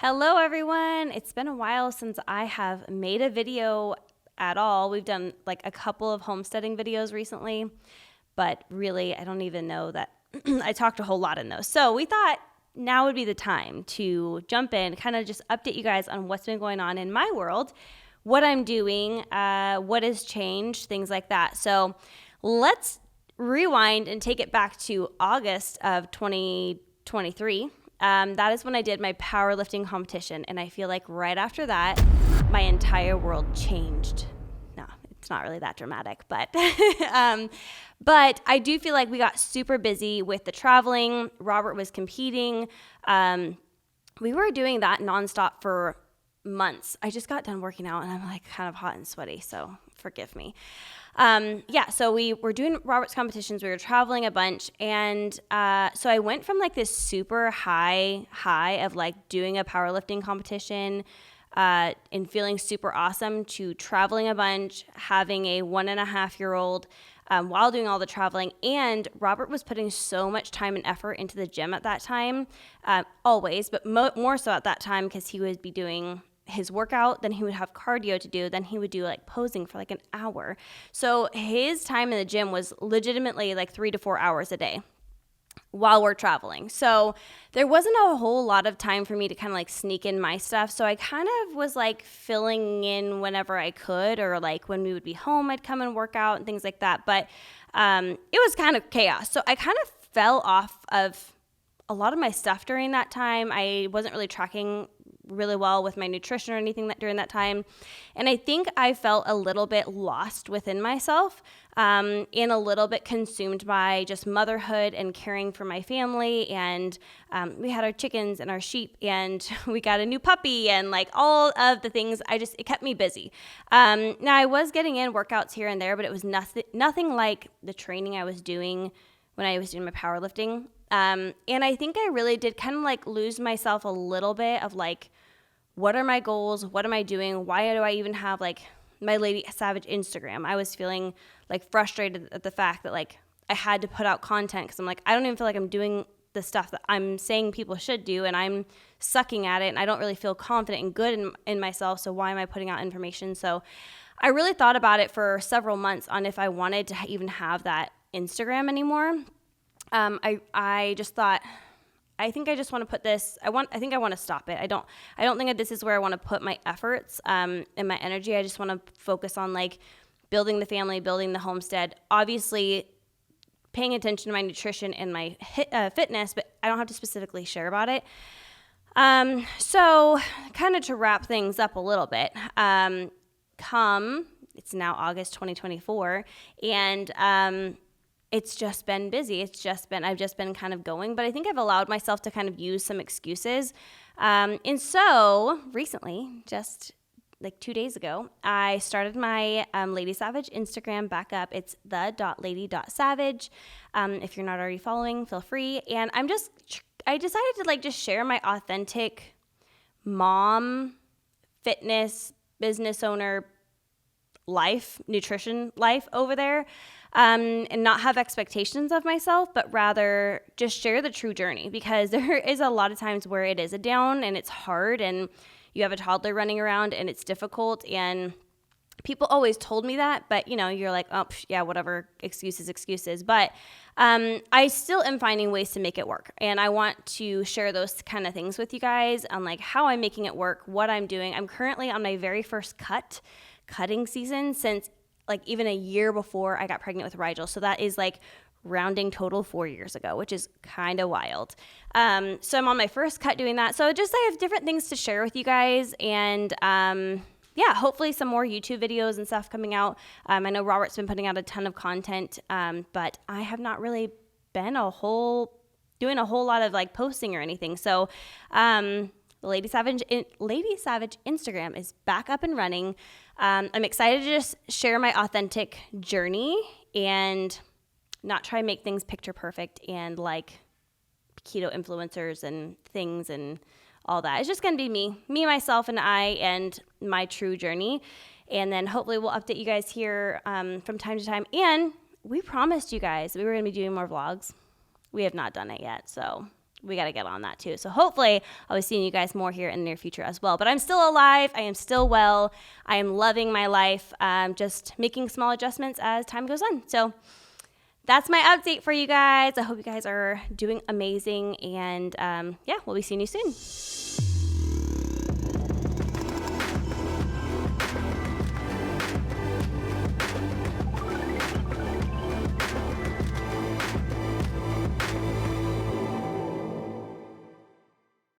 Hello everyone. It's been a while since I have made a video at all. We've done like a couple of homesteading videos recently, but really I don't even know that I talked a whole lot in those. So we thought now would be the time to jump in, kind of just update you guys on what's been going on in my world, what I'm doing, what has changed, things like that. So let's rewind and take it back to August of 2023. That is when I did my powerlifting competition. And I feel like right after that, my entire world changed. No, it's not really that dramatic, but but I do feel like we got super busy with the traveling. Robert was competing. We were doing that nonstop for months. I just got done working out and I'm like kind of hot and sweaty, so forgive me. So we were doing Robert's competitions. We were traveling a bunch. And so I went from like this super high of like doing a powerlifting competition and feeling super awesome to traveling a bunch, having a 1.5-year-old while doing all the traveling. And Robert was putting so much time and effort into the gym at that time, always, but more so at that time because he would be doing his workout, then he would have cardio to do, then he would do like posing for like an hour. So his time in the gym was legitimately like 3 to 4 hours a day while we're traveling. So there wasn't a whole lot of time for me to kind of like sneak in my stuff. So I kind of was like filling in whenever I could, or like when we would be home, I'd come and work out and things like that. But it was kind of chaos. So I kind of fell off of a lot of my stuff during that time. I wasn't really tracking really well with my nutrition or anything during that time. And I think I felt a little bit lost within myself and a little bit consumed by just motherhood and caring for my family. And we had our chickens and our sheep and we got a new puppy and like all of the things. It kept me busy. Now I was getting in workouts here and there, but it was nothing like the training I was doing when I was doing my powerlifting. And I think I really did kind of like lose myself a little bit of like, what are my goals? What am I doing? Why do I even have like my Lady Savage Instagram? I was feeling like frustrated at the fact that like I had to put out content because I'm like, I don't even feel like I'm doing the stuff that I'm saying people should do, and I'm sucking at it, and I don't really feel confident and good in myself. So why am I putting out information? So I really thought about it for several months on if I wanted to even have that Instagram anymore. I just thought, I think I just want to put this, I think I want to stop it. I don't think that this is where I want to put my efforts and my energy. I just want to focus on like building the family, building the homestead, obviously paying attention to my nutrition and my fitness, but I don't have to specifically share about it. So kind of to wrap things up a little bit, it's now August 2024, and it's just been busy. I've just been kind of going, but I think I've allowed myself to kind of use some excuses. And so recently, just like 2 days ago, I started my Lady Savage Instagram back up. It's the.lady.savage. If you're not already following, feel free. And I decided to like just share my authentic mom, fitness, business owner life, nutrition life over there. And not have expectations of myself, but rather just share the true journey, because there is a lot of times where it is a down and it's hard and you have a toddler running around and it's difficult, and people always told me that, but you're like, oh yeah, whatever, excuses. But I still am finding ways to make it work, and I want to share those kind of things with you guys on like how I'm making it work, what I'm doing. I'm currently on my very first cutting season since like even a year before I got pregnant with Rigel. So that is like rounding total 4 years ago, which is kind of wild. So I'm on my first cut doing that. So I have different things to share with you guys, and hopefully some more YouTube videos and stuff coming out. I know Robert's been putting out a ton of content, but I have not really been doing a whole lot of like posting or anything. So the Lady Savage Instagram is back up and running. I'm excited to just share my authentic journey and not try and make things picture perfect and like keto influencers and things and all that. It's just going to be me, myself, and I, and my true journey. And then hopefully we'll update you guys here from time to time. And we promised you guys we were going to be doing more vlogs. We have not done it yet, so we got to get on that too. So hopefully I'll be seeing you guys more here in the near future as well. But I'm still alive. I am still well. I am loving my life. Just making small adjustments as time goes on. So that's my update for you guys. I hope you guys are doing amazing. And yeah, we'll be seeing you soon.